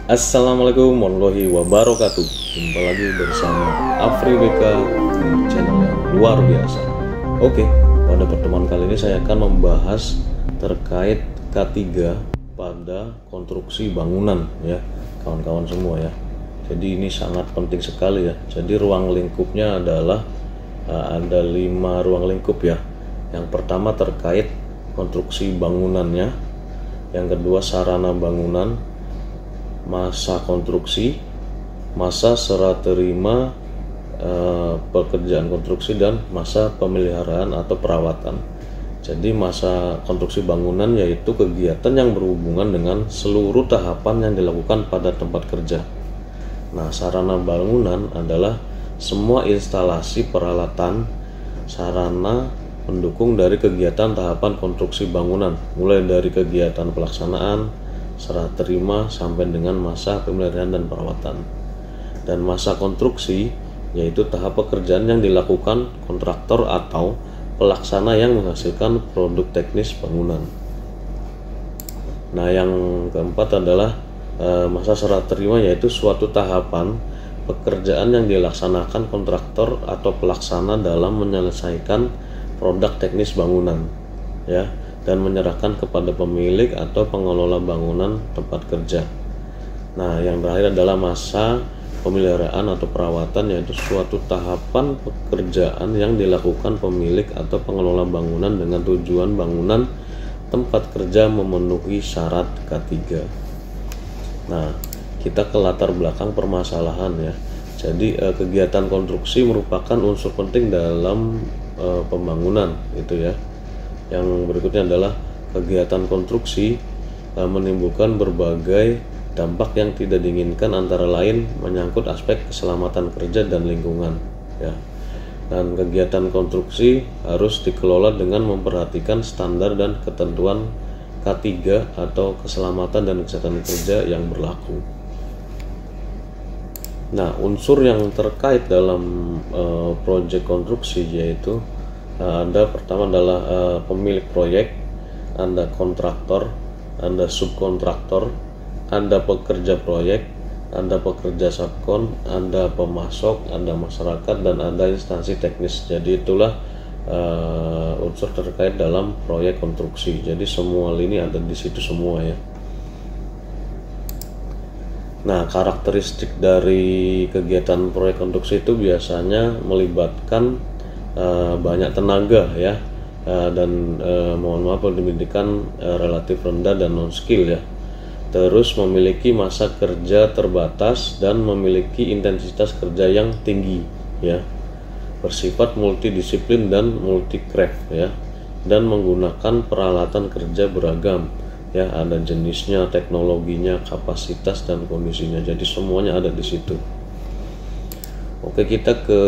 Assalamualaikum warahmatullahi wabarakatuh. Jumpa lagi bersama Afri BK di channel yang luar biasa. Oke, pada pertemuan kali ini saya akan membahas terkait K3 pada konstruksi bangunan ya, kawan-kawan semua ya. Jadi ini sangat penting sekali ya. Jadi ruang lingkupnya adalah ada 5 ruang lingkup ya. Yang pertama terkait konstruksi bangunannya, yang kedua sarana bangunan, masa konstruksi, masa serah terima pekerjaan konstruksi, dan masa pemeliharaan atau perawatan. Jadi masa konstruksi bangunan yaitu kegiatan yang berhubungan dengan seluruh tahapan yang dilakukan pada tempat kerja. Nah, sarana bangunan adalah semua instalasi peralatan sarana pendukung dari kegiatan tahapan konstruksi bangunan, mulai dari kegiatan pelaksanaan, serah terima sampai dengan masa pemeliharaan dan perawatan. Dan masa konstruksi yaitu tahap pekerjaan yang dilakukan kontraktor atau pelaksana yang menghasilkan produk teknis bangunan. Nah, yang keempat adalah masa serah terima, yaitu suatu tahapan pekerjaan yang dilaksanakan kontraktor atau pelaksana dalam menyelesaikan produk teknis bangunan ya, dan menyerahkan kepada pemilik atau pengelola bangunan tempat kerja. Nah, yang terakhir adalah masa pemeliharaan atau perawatan, yaitu suatu tahapan pekerjaan yang dilakukan pemilik atau pengelola bangunan dengan tujuan bangunan tempat kerja memenuhi syarat K3. Nah, kita ke latar belakang permasalahan ya. Jadi kegiatan konstruksi merupakan unsur penting dalam pembangunan itu ya. Yang berikutnya adalah kegiatan konstruksi menimbulkan berbagai dampak yang tidak diinginkan, antara lain menyangkut aspek keselamatan kerja dan lingkungan ya. Dan kegiatan konstruksi harus dikelola dengan memperhatikan standar dan ketentuan K3 atau keselamatan dan kesehatan kerja yang berlaku. Nah, unsur yang terkait dalam proyek konstruksi yaitu ada pertama adalah pemilik proyek, Anda kontraktor, Anda subkontraktor, Anda pekerja proyek, Anda pekerja subkon, Anda pemasok, Anda masyarakat, dan Anda instansi teknis. Jadi itulah unsur terkait dalam proyek konstruksi. Jadi semua lini ada di situ semua ya. Nah, karakteristik dari kegiatan proyek konstruksi itu biasanya melibatkan banyak tenaga ya, dan mohon maaf pendidikan relatif rendah dan non skill ya. Terus memiliki masa kerja terbatas dan memiliki intensitas kerja yang tinggi ya. Bersifat multidisiplin dan multicraft ya, dan menggunakan peralatan kerja beragam ya, ada jenisnya, teknologinya, kapasitas, dan kondisinya. Jadi semuanya ada di situ. Oke, kita ke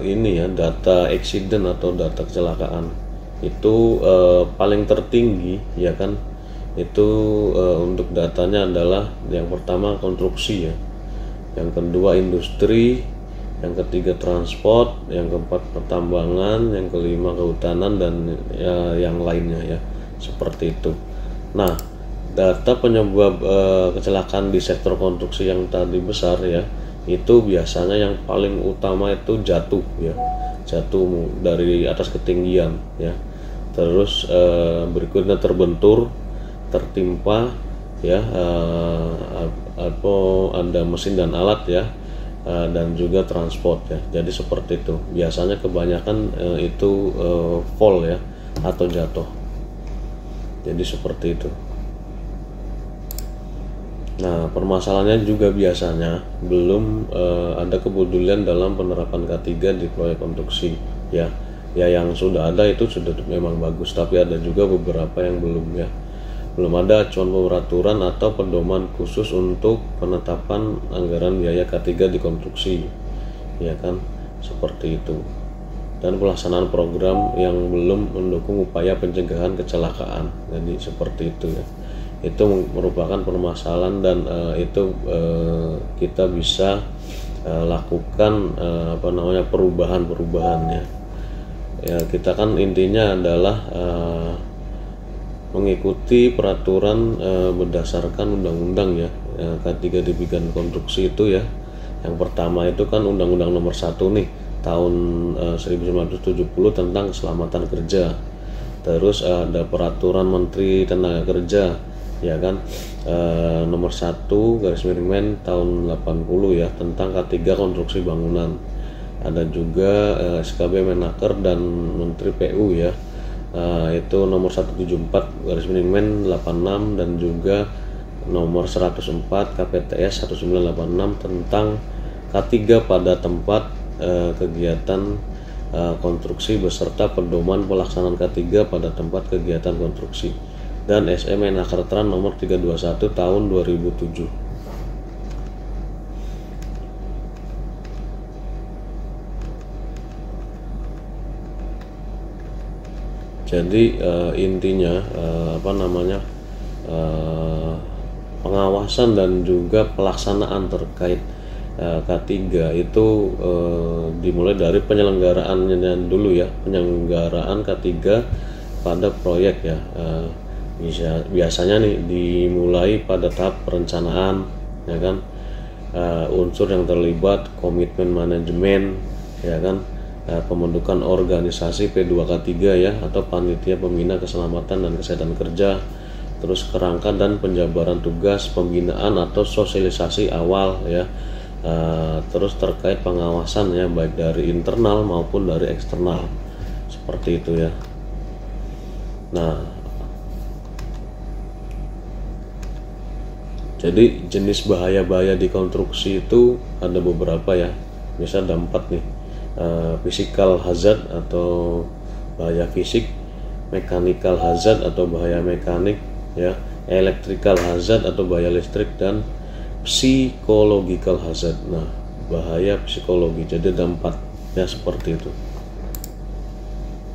ini ya, data accident atau data kecelakaan. Itu paling tertinggi ya kan. Itu untuk datanya adalah yang pertama konstruksi ya, yang kedua industri, yang ketiga transport, yang keempat pertambangan, yang kelima kehutanan, dan ya, yang lainnya ya, seperti itu. Nah, data penyebab kecelakaan di sektor konstruksi yang tadi besar ya, itu biasanya yang paling utama itu jatuh ya, jatuh dari atas ketinggian ya. Terus berikutnya terbentur, tertimpa ya, atau ada mesin dan alat ya, dan juga transport ya. Jadi seperti itu biasanya, kebanyakan itu fall ya atau jatuh. Jadi seperti itu. Nah, permasalahannya juga biasanya belum ada kepedulian dalam penerapan K3 di proyek konstruksi ya. Ya, yang sudah ada itu sudah memang bagus, tapi ada juga beberapa yang belum ya. Belum ada acuan peraturan atau pedoman khusus untuk penetapan anggaran biaya K3 di konstruksi ya kan, seperti itu. Dan pelaksanaan program yang belum mendukung upaya pencegahan kecelakaan. Jadi seperti itu ya. Itu merupakan permasalahan, dan itu kita bisa lakukan perubahan-perubahannya ya. Kita kan intinya adalah mengikuti peraturan berdasarkan undang-undang ya, K3 di bidang konstruksi itu ya. Yang pertama itu kan Undang-Undang Nomor 1 nih tahun 1970 tentang keselamatan kerja. Terus ada Peraturan Menteri Tenaga Kerja ya kan, nomor 1/Men tahun 80 ya, tentang K3 konstruksi bangunan. Ada juga SKB Menaker dan Menteri PU ya, itu nomor 174/Men 86, dan juga nomor 104 KPTS 1986 tentang K3 pada tempat kegiatan konstruksi beserta pedoman pelaksanaan K3 pada tempat kegiatan konstruksi, dan SE Menakertran nomor 321 tahun 2007. Jadi intinya pengawasan dan juga pelaksanaan terkait K3 itu dimulai dari penyelenggaraannya dulu ya, penyelenggaraan K3 pada proyek ya. Biasanya nih dimulai pada tahap perencanaan ya kan, unsur yang terlibat komitmen manajemen ya kan, pembentukan organisasi P2K3 ya, atau panitia pembina keselamatan dan kesehatan kerja, terus kerangka dan penjabaran tugas, pembinaan atau sosialisasi awal ya, terus terkait pengawasan ya, baik dari internal maupun dari eksternal, seperti itu ya. Nah, jadi jenis bahaya-bahaya di konstruksi itu ada beberapa ya, biasanya ada 4 nih. Physical hazard atau bahaya fisik, mechanical hazard atau bahaya mekanik ya, electrical hazard atau bahaya listrik, dan psychological hazard. Nah, bahaya psikologi, jadi ada 4 ya, seperti itu.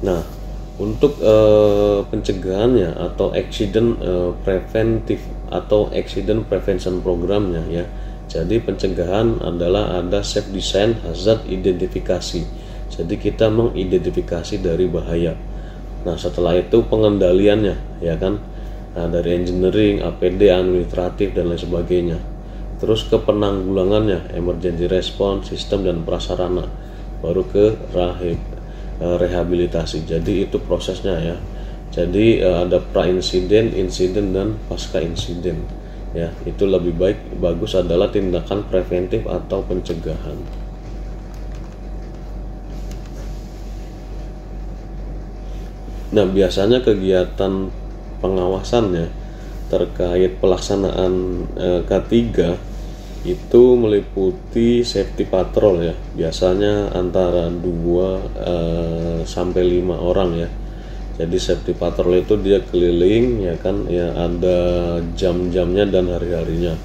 Nah, untuk pencegahannya atau accident preventive atau accident prevention programnya ya. Jadi pencegahan adalah ada safe design, hazard identifikasi. Jadi kita mengidentifikasi dari bahaya. Nah, setelah itu pengendaliannya ya kan. Nah, dari engineering, APD, administratif dan lain sebagainya. Terus ke penanggulangannya, emergency response, sistem dan prasarana. Baru ke rehabilitasi. Jadi itu prosesnya ya. Jadi ada pra insiden, insiden, dan pasca insiden ya. Itu lebih bagus adalah tindakan preventif atau pencegahan. Nah, biasanya kegiatan pengawasannya terkait pelaksanaan K3 itu meliputi safety patrol ya, biasanya antara 2 sampai 5 orang ya. Jadi safety patrol itu dia keliling ya kan ya, ada jam-jamnya dan hari-harinya.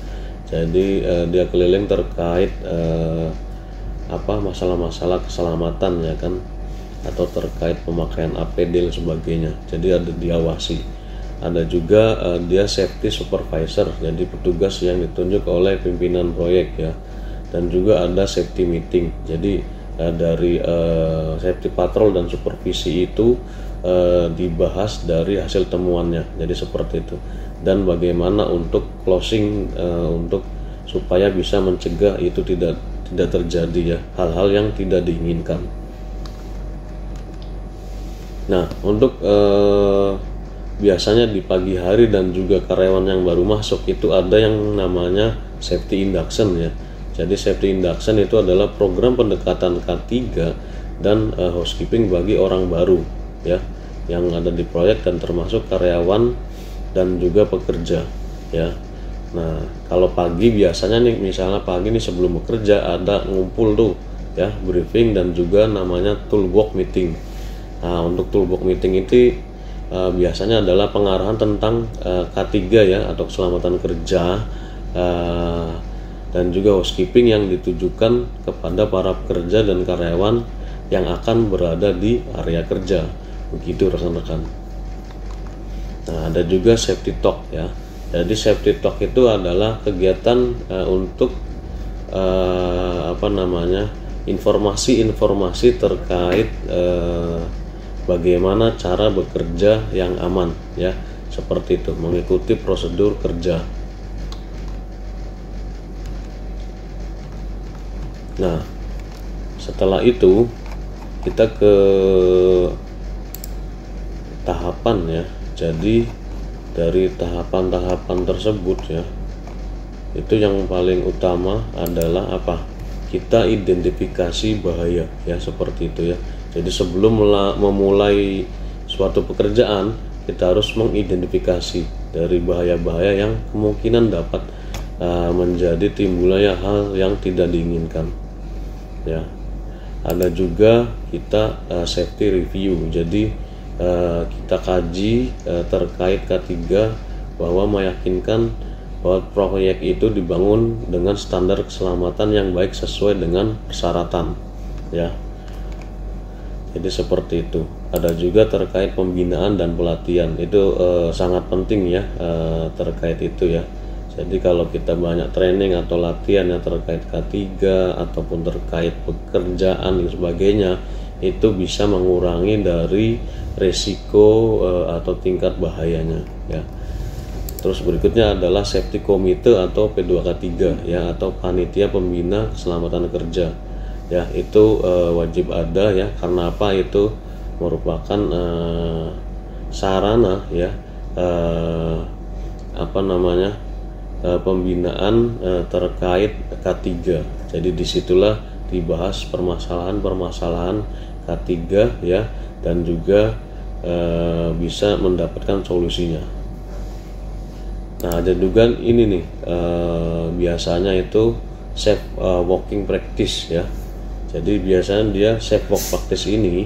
Jadi dia keliling terkait masalah-masalah keselamatan ya kan, atau terkait pemakaian APD dan sebagainya. Jadi ada diawasi. Ada juga dia safety supervisor, jadi petugas yang ditunjuk oleh pimpinan proyek ya. Dan juga ada safety meeting. Jadi dari safety patrol dan supervisi itu dibahas dari hasil temuannya, jadi seperti itu, dan bagaimana untuk closing untuk supaya bisa mencegah itu tidak terjadi ya, hal-hal yang tidak diinginkan. Nah, untuk biasanya di pagi hari dan juga karyawan yang baru masuk itu ada yang namanya safety induction ya. Jadi safety induction itu adalah program pendekatan K3 dan housekeeping bagi orang baru ya, yang ada di proyek dan termasuk karyawan dan juga pekerja ya. Nah, kalau pagi biasanya nih, misalnya pagi nih sebelum bekerja ada ngumpul tuh ya, briefing dan juga namanya toolbox meeting. Nah, untuk toolbox meeting itu biasanya adalah pengarahan tentang K3 ya, atau keselamatan kerja, dan juga housekeeping yang ditujukan kepada para pekerja dan karyawan yang akan berada di area kerja. Begitu rekan-rekan. Nah, ada juga safety talk ya. Jadi safety talk itu adalah kegiatan untuk informasi-informasi terkait bagaimana cara bekerja yang aman ya, seperti itu, mengikuti prosedur kerja. Nah, setelah itu kita ke tahapan ya. Jadi dari tahapan-tahapan tersebut ya, itu yang paling utama adalah apa? Kita identifikasi bahaya ya, seperti itu ya. Jadi sebelum memulai suatu pekerjaan, kita harus mengidentifikasi dari bahaya-bahaya yang kemungkinan dapat menjadi timbulnya hal yang tidak diinginkan ya. Ada juga kita safety review. Jadi kita kaji terkait K3 bahwa meyakinkan bahwa proyek itu dibangun dengan standar keselamatan yang baik sesuai dengan persyaratan ya. Jadi seperti itu. Ada juga terkait pembinaan dan pelatihan, itu sangat penting ya, terkait itu ya. Jadi kalau kita banyak training atau latihan yang terkait K3 ataupun terkait pekerjaan dan sebagainya, itu bisa mengurangi dari resiko atau tingkat bahayanya ya. Terus berikutnya adalah safety committee atau P2K3 ya, atau panitia pembina keselamatan kerja ya. Itu wajib ada ya. Karena apa? Itu merupakan sarana ya, pembinaan terkait K3. Jadi disitulah dibahas permasalahan-permasalahan K3 ya, dan juga bisa mendapatkan solusinya. Nah, ada juga ini nih, biasanya itu safe walking practice ya. Jadi biasanya dia safe walk practice ini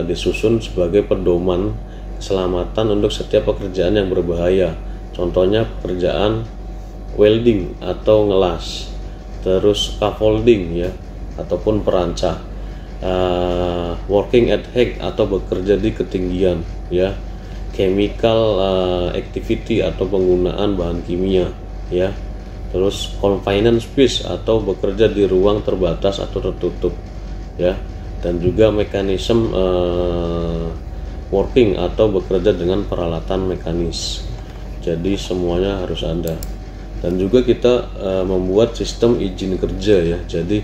disusun sebagai pedoman keselamatan untuk setiap pekerjaan yang berbahaya. Contohnya pekerjaan welding atau ngelas, terus scaffolding ya, ataupun perancah, working at height atau bekerja di ketinggian ya, chemical activity atau penggunaan bahan kimia ya, terus confined space atau bekerja di ruang terbatas atau tertutup ya, dan juga mekanisme working atau bekerja dengan peralatan mekanis. Jadi semuanya harus ada. Dan juga kita membuat sistem izin kerja ya. Jadi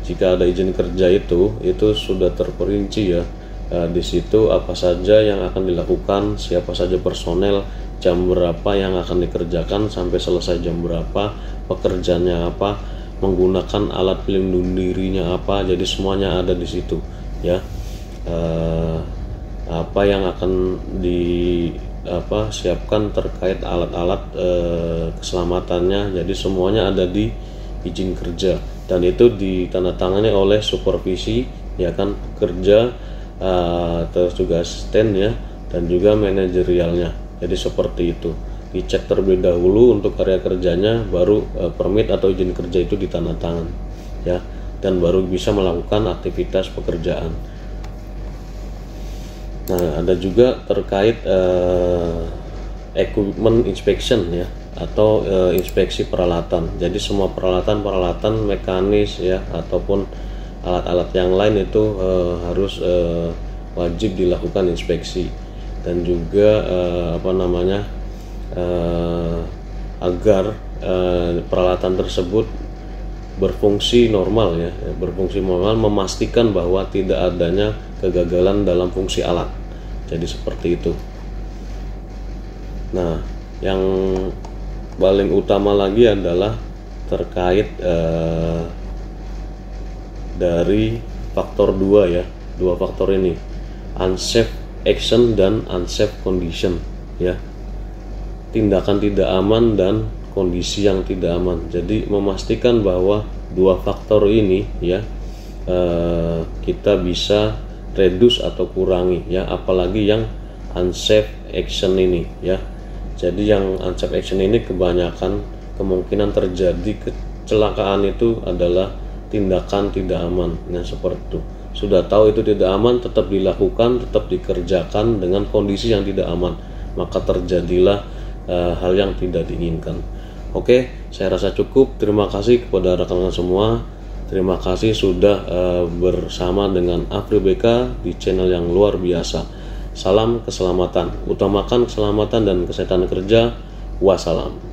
jika ada izin kerja itu sudah terperinci ya. Di situ apa saja yang akan dilakukan, siapa saja personel, jam berapa yang akan dikerjakan sampai selesai jam berapa, pekerjaannya apa, menggunakan alat pelindung dirinya apa. Jadi semuanya ada di situ ya. Apa yang akan siapkan terkait alat-alat keselamatannya. Jadi semuanya ada di izin kerja, dan itu ditandatangani oleh supervisi ya kan, kerja, terus juga asisten ya, dan juga manajerialnya. Jadi seperti itu, dicek terlebih dahulu untuk karya kerjanya, baru permit atau izin kerja itu ditandatangan ya, dan baru bisa melakukan aktivitas pekerjaan. Nah, ada juga terkait equipment inspection ya, atau inspeksi peralatan. Jadi semua peralatan mekanis ya, ataupun alat-alat yang lain itu harus wajib dilakukan inspeksi. Dan juga agar peralatan tersebut berfungsi normal ya, memastikan bahwa tidak adanya kegagalan dalam fungsi alat. Jadi seperti itu. Nah, yang paling utama lagi adalah terkait dari faktor 2 ya, 2 faktor ini, unsafe action dan unsafe condition ya, tindakan tidak aman dan kondisi yang tidak aman. Jadi memastikan bahwa 2 faktor ini ya, kita bisa reduce atau kurangi ya, apalagi yang unsafe action ini ya. Jadi yang unsafe action ini kebanyakan kemungkinan terjadi kecelakaan itu adalah tindakan tidak aman. Nah, seperti itu. Sudah tahu itu tidak aman, tetap dilakukan, tetap dikerjakan dengan kondisi yang tidak aman, maka terjadilah hal yang tidak diinginkan. Oke, saya rasa cukup. Terima kasih kepada rekan-rekan semua. Terima kasih sudah bersama dengan Afri BK di channel yang luar biasa. Salam keselamatan, utamakan keselamatan dan kesehatan kerja. Wassalam.